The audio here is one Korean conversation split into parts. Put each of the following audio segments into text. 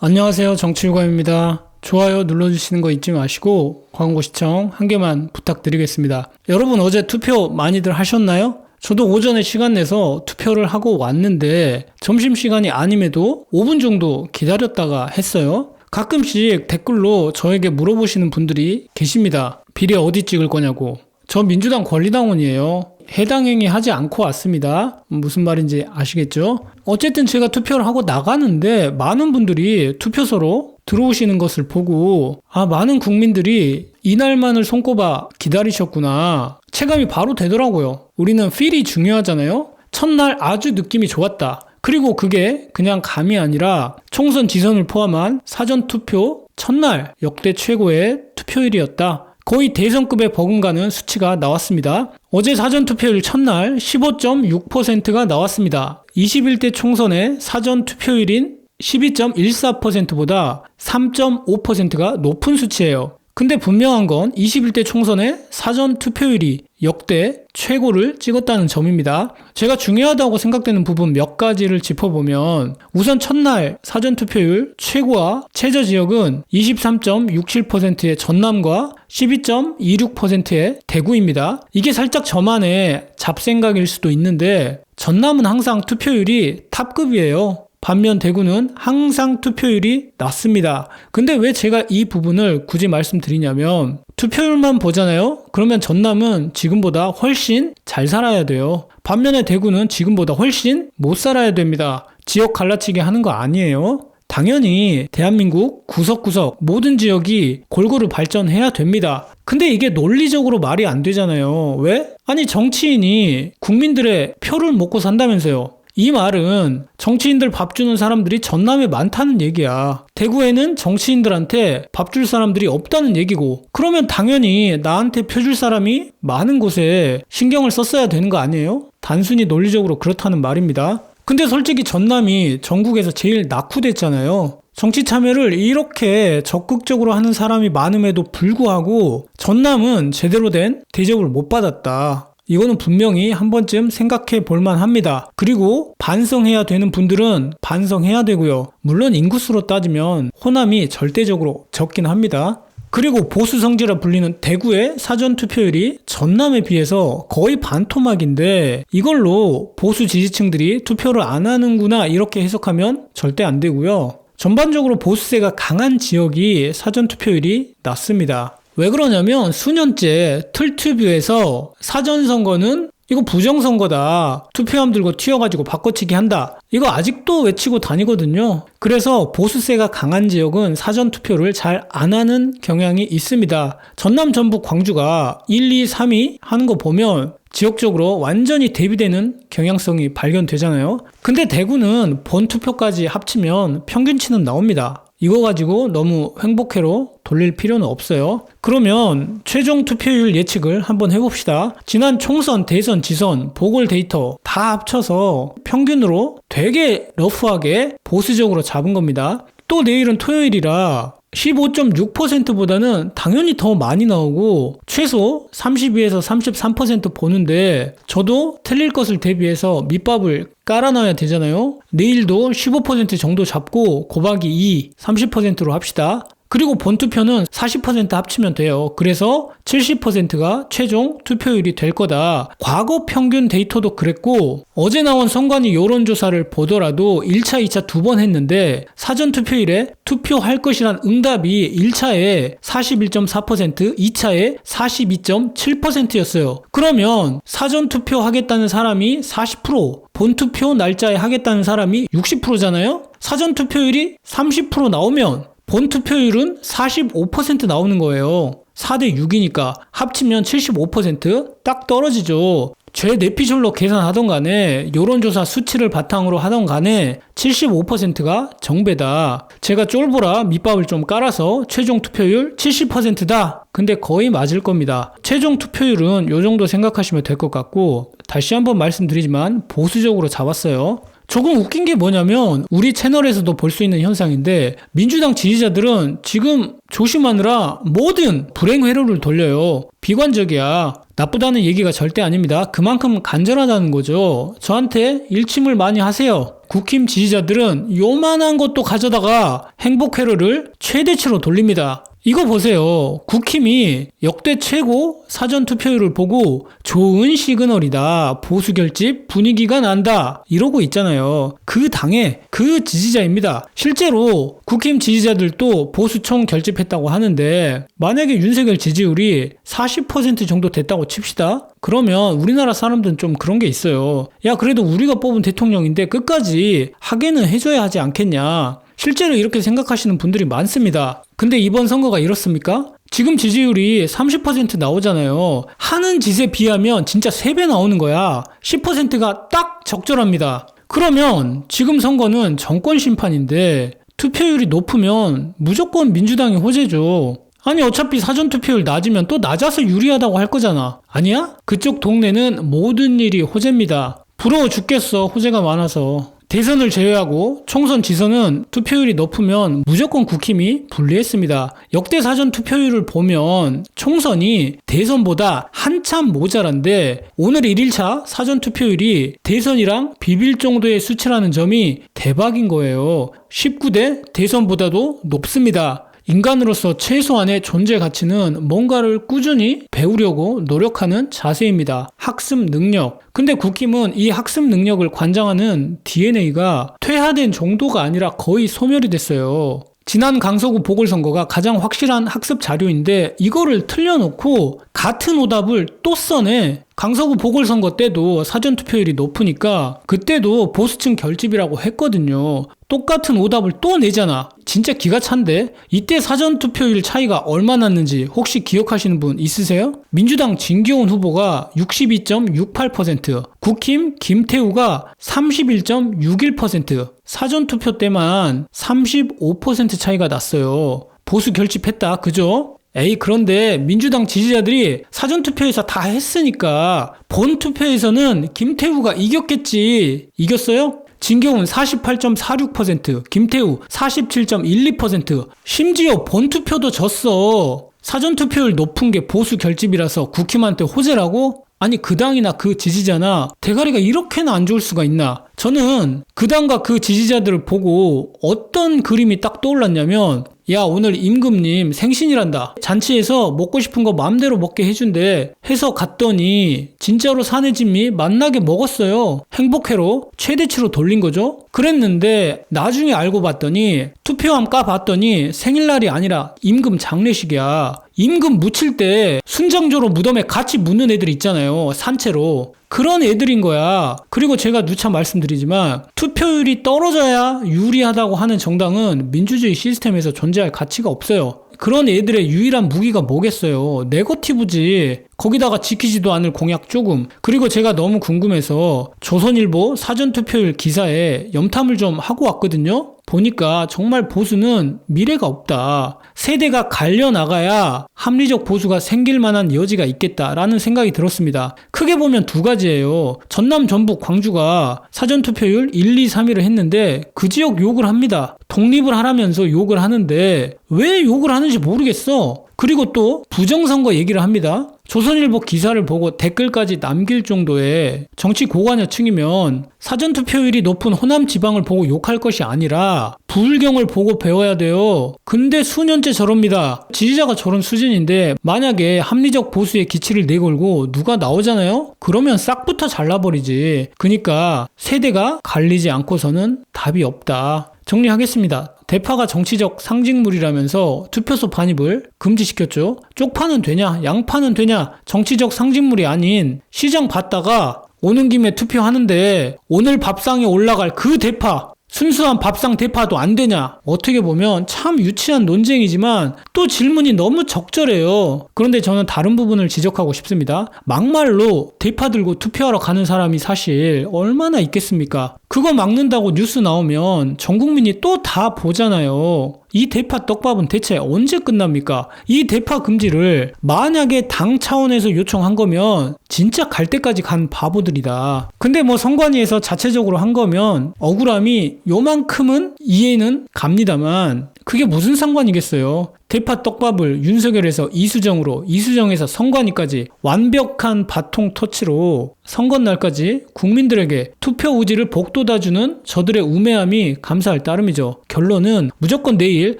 안녕하세요. 정치유감입니다. 좋아요 눌러주시는 거 잊지 마시고 광고 시청 한 개만 부탁드리겠습니다. 여러분 어제 투표 많이들 하셨나요? 저도 오전에 시간 내서 투표를 하고 왔는데 점심시간이 아님에도 5분 정도 기다렸다가 했어요. 가끔씩 댓글로 저에게 물어보시는 분들이 계십니다. 비례 어디 찍을 거냐고. 저 민주당 권리당원이에요. 해당 행위 하지 않고 왔습니다. 무슨 말인지 아시겠죠? 어쨌든 제가 투표를 하고 나가는데 많은 분들이 투표소로 들어오시는 것을 보고 많은 국민들이 이날만을 손꼽아 기다리셨구나. 체감이 바로 되더라고요. 우리는 필이 중요하잖아요. 첫날 아주 느낌이 좋았다. 그리고 그게 그냥 감이 아니라 총선 지선을 포함한 사전투표 첫날 역대 최고의 투표일이었다. 거의 대선급에 버금가는 수치가 나왔습니다. 어제 사전투표일 첫날 15.6%가 나왔습니다. 21대 총선의 사전투표일인 12.14%보다 3.5%가 높은 수치예요. 근데 분명한 건 21대 총선의 사전투표율이 역대 최고를 찍었다는 점입니다. 제가 중요하다고 생각되는 부분 몇 가지를 짚어보면 우선 첫날 사전투표율 최고와 최저 지역은 23.67%의 전남과 12.26%의 대구입니다. 이게 살짝 저만의 잡생각일 수도 있는데 전남은 항상 투표율이 탑급이에요. 반면 대구는 항상 투표율이 낮습니다. 근데 왜 제가 이 부분을 굳이 말씀드리냐면 투표율만 보잖아요? 그러면 전남은 지금보다 훨씬 잘 살아야 돼요. 반면에 대구는 지금보다 훨씬 못 살아야 됩니다. 지역 갈라치기 하는 거 아니에요. 당연히 대한민국 구석구석 모든 지역이 골고루 발전해야 됩니다. 근데 이게 논리적으로 말이 안 되잖아요. 왜? 아니 정치인이 국민들의 표를 먹고 산다면서요. 이 말은 정치인들 밥 주는 사람들이 전남에 많다는 얘기야. 대구에는 정치인들한테 밥 줄 사람들이 없다는 얘기고, 그러면 당연히 나한테 표 줄 사람이 많은 곳에 신경을 썼어야 되는 거 아니에요? 단순히 논리적으로 그렇다는 말입니다. 근데 솔직히 전남이 전국에서 제일 낙후됐잖아요. 정치 참여를 이렇게 적극적으로 하는 사람이 많음에도 불구하고 전남은 제대로 된 대접을 못 받았다. 이거는 분명히 한 번쯤 생각해 볼만 합니다. 그리고 반성해야 되는 분들은 반성해야 되고요. 물론 인구수로 따지면 호남이 절대적으로 적긴 합니다. 그리고 보수 성지라 불리는 대구의 사전투표율이 전남에 비해서 거의 반토막인데 이걸로 보수 지지층들이 투표를 안 하는구나 이렇게 해석하면 절대 안 되고요. 전반적으로 보수세가 강한 지역이 사전투표율이 낮습니다. 왜 그러냐면 수년째 틀튜브에서 사전선거는 이거 부정선거다. 투표함 들고 튀어가지고 바꿔치기 한다. 이거 아직도 외치고 다니거든요. 그래서 보수세가 강한 지역은 사전투표를 잘 안 하는 경향이 있습니다. 전남, 전북, 광주가 1, 2, 3위 하는 거 보면 지역적으로 완전히 대비되는 경향성이 발견되잖아요. 근데 대구는 본투표까지 합치면 평균치는 나옵니다. 이거 가지고 너무 횡복회로 돌릴 필요는 없어요. 그러면 최종 투표율 예측을 한번 해봅시다. 지난 총선, 대선, 지선, 보궐 데이터 다 합쳐서 평균으로 되게 러프하게 보수적으로 잡은 겁니다. 또 내일은 토요일이라 15.6%보다는 당연히 더 많이 나오고 최소 32에서 33% 보는데 저도 틀릴 것을 대비해서 밑밥을 깔아놔야 되잖아요. 내일도 15% 정도 잡고 곱하기 2, 30%로 합시다. 그리고 본투표는 40% 합치면 돼요. 그래서 70%가 최종 투표율이 될 거다. 과거 평균 데이터도 그랬고 어제 나온 선관위 여론조사를 보더라도 1차, 2차 두 번 했는데 사전투표일에 투표할 것이란 응답이 1차에 41.4%, 2차에 42.7%였어요. 그러면 사전투표 하겠다는 사람이 40%, 본투표 날짜에 하겠다는 사람이 60%잖아요? 사전투표율이 30% 나오면 본투표율은 45% 나오는 거예요. 4대 6이니까 합치면 75% 떨어지죠. 제 내피셜로 계산하던 간에 여론조사 수치를 바탕으로 하던 간에 75%가 정배다. 제가 쫄보라 밑밥을 좀 깔아서 최종 투표율 70%다. 근데 거의 맞을 겁니다. 최종 투표율은 요 정도 생각하시면 될 것 같고 다시 한번 말씀드리지만 보수적으로 잡았어요. 조금 웃긴 게 뭐냐면 우리 채널에서도 볼 수 있는 현상인데 민주당 지지자들은 지금 조심하느라 모든 불행 회로를 돌려요. 비관적이야. 나쁘다는 얘기가 절대 아닙니다. 그만큼 간절하다는 거죠. 저한테 일침을 많이 하세요. 국힘 지지자들은 요만한 것도 가져다가 행복 회로를 최대치로 돌립니다. 이거 보세요. 국힘이 역대 최고 사전투표율을 보고 좋은 시그널이다. 보수 결집 분위기가 난다. 이러고 있잖아요. 그 당의 그 지지자입니다. 실제로 국힘 지지자들도 보수총 결집했다고 하는데 만약에 윤석열 지지율이 40% 정도 됐다고 칩시다. 그러면 우리나라 사람들은 좀 그런 게 있어요. 야, 그래도 우리가 뽑은 대통령인데 끝까지 하게는 해줘야 하지 않겠냐. 실제로 이렇게 생각하시는 분들이 많습니다. 근데 이번 선거가 이렇습니까? 지금 지지율이 30% 나오잖아요. 하는 짓에 비하면 진짜 3배 나오는 거야. 10%가 딱 적절합니다. 그러면 지금 선거는 정권 심판인데 투표율이 높으면 무조건 민주당이 호재죠. 아니 어차피 사전투표율 낮으면 또 낮아서 유리하다고 할 거잖아. 아니야? 그쪽 동네는 모든 일이 호재입니다. 부러워 죽겠어. 호재가 많아서. 대선을 제외하고 총선 지선은 투표율이 높으면 무조건 국힘이 불리했습니다. 역대 사전 투표율을 보면 총선이 대선보다 한참 모자란데 오늘 1일차 사전 투표율이 대선이랑 비빌 정도의 수치라는 점이 대박인 거예요. 19대 대선보다도 높습니다. 인간으로서 최소한의 존재 가치는 뭔가를 꾸준히 배우려고 노력하는 자세입니다. 학습 능력. 근데 국힘은 이 학습 능력을 관장하는 DNA가 퇴화된 정도가 아니라 거의 소멸이 됐어요. 지난 강서구 보궐선거가 가장 확실한 학습 자료인데 이거를 틀려놓고 같은 오답을 또 써내. 강서구 보궐선거 때도 사전투표율이 높으니까 그때도 보수층 결집이라고 했거든요. 똑같은 오답을 또 내잖아. 진짜 기가 찬데? 이때 사전투표율 차이가 얼마 났는지 혹시 기억하시는 분 있으세요? 민주당 진기훈 후보가 62.68%, 국힘 김태우가 31.61%, 사전투표 때만 35% 차이가 났어요. 보수 결집했다, 그죠? 에이, 그런데 민주당 지지자들이 사전투표에서 다 했으니까 본투표에서는 김태우가 이겼겠지. 이겼어요? 진경훈 48.46%, 김태우 47.12%, 심지어 본투표도 졌어. 사전투표율 높은 게 보수 결집이라서 국힘한테 호재라고? 아니 그 당이나 그 지지자나 대가리가 이렇게나 안 좋을 수가 있나. 저는 그 당과 그 지지자들을 보고 어떤 그림이 딱 떠올랐냐면, 야 오늘 임금님 생신이란다. 잔치에서 먹고 싶은 거 마음대로 먹게 해준대. 해서 갔더니 진짜로 사내 진미 맛나게 먹었어요. 행복회로 최대치로 돌린 거죠. 그랬는데 나중에 알고 봤더니 투표함 까봤더니 생일날이 아니라 임금 장례식이야. 임금 묻힐 때 순장조로 무덤에 같이 묻는 애들 있잖아요. 산채로. 그런 애들인 거야. 그리고 제가 누차 말씀드리지만 투표율이 떨어져야 유리하다고 하는 정당은 민주주의 시스템에서 존재할 가치가 없어요. 그런 애들의 유일한 무기가 뭐겠어요. 네거티브지. 거기다가 지키지도 않을 공약 조금. 그리고 제가 너무 궁금해서 조선일보 사전투표율 기사에 염탐을 좀 하고 왔거든요. 보니까 정말 보수는 미래가 없다. 세대가 갈려나가야 합리적 보수가 생길 만한 여지가 있겠다라는 생각이 들었습니다. 크게 보면 두 가지예요. 전남, 전북, 광주가 사전투표율 1, 2, 3위를 했는데 그 지역 욕을 합니다. 독립을 하라면서 욕을 하는데 왜 욕을 하는지 모르겠어. 그리고 또 부정선거 얘기를 합니다. 조선일보 기사를 보고 댓글까지 남길 정도의 정치 고관여층이면 사전투표율이 높은 호남 지방을 보고 욕할 것이 아니라 부울경을 보고 배워야 돼요. 근데 수년째 저럽니다. 지지자가 저런 수준인데 만약에 합리적 보수의 기치를 내걸고 누가 나오잖아요? 그러면 싹부터 잘라버리지. 그러니까 세대가 갈리지 않고서는 답이 없다. 정리하겠습니다. 대파가 정치적 상징물이라면서 투표소 반입을 금지시켰죠. 쪽파는 되냐 양파는 되냐 정치적 상징물이 아닌 시장 봤다가 오는 김에 투표하는데 오늘 밥상에 올라갈 그 대파, 순수한 밥상 대파도 안 되냐. 어떻게 보면 참 유치한 논쟁이지만 또 질문이 너무 적절해요. 그런데 저는 다른 부분을 지적하고 싶습니다. 막말로 대파 들고 투표하러 가는 사람이 사실 얼마나 있겠습니까? 그거 막는다고 뉴스 나오면 전 국민이 또 다 보잖아요. 이 대파 떡밥은 대체 언제 끝납니까? 이 대파 금지를 만약에 당 차원에서 요청한 거면 진짜 갈 때까지 간 바보들이다. 근데 뭐 선관위에서 자체적으로 한 거면 억울함이 요만큼은 이해는 갑니다만 그게 무슨 상관이겠어요. 대파 떡밥을 윤석열에서 이수정으로, 이수정에서 선관위까지 완벽한 바통 터치로 선거날까지 국민들에게 투표 의지를 복돋아주는 저들의 우매함이 감사할 따름이죠. 결론은 무조건 내일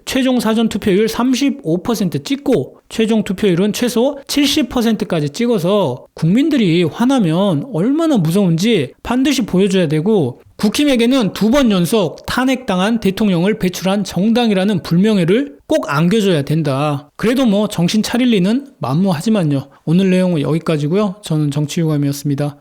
최종 사전 투표율 35% 찍고 최종 투표율은 최소 70%까지 찍어서 국민들이 화나면 얼마나 무서운지 반드시 보여줘야 되고, 국힘에게는 2번 연속 탄핵당한 대통령을 배출한 정당이라는 불명예를 꼭 안겨줘야 된다. 그래도 뭐 정신 차릴 리는 만무하지만요. 오늘 내용은 여기까지고요. 저는 정치유감이었습니다.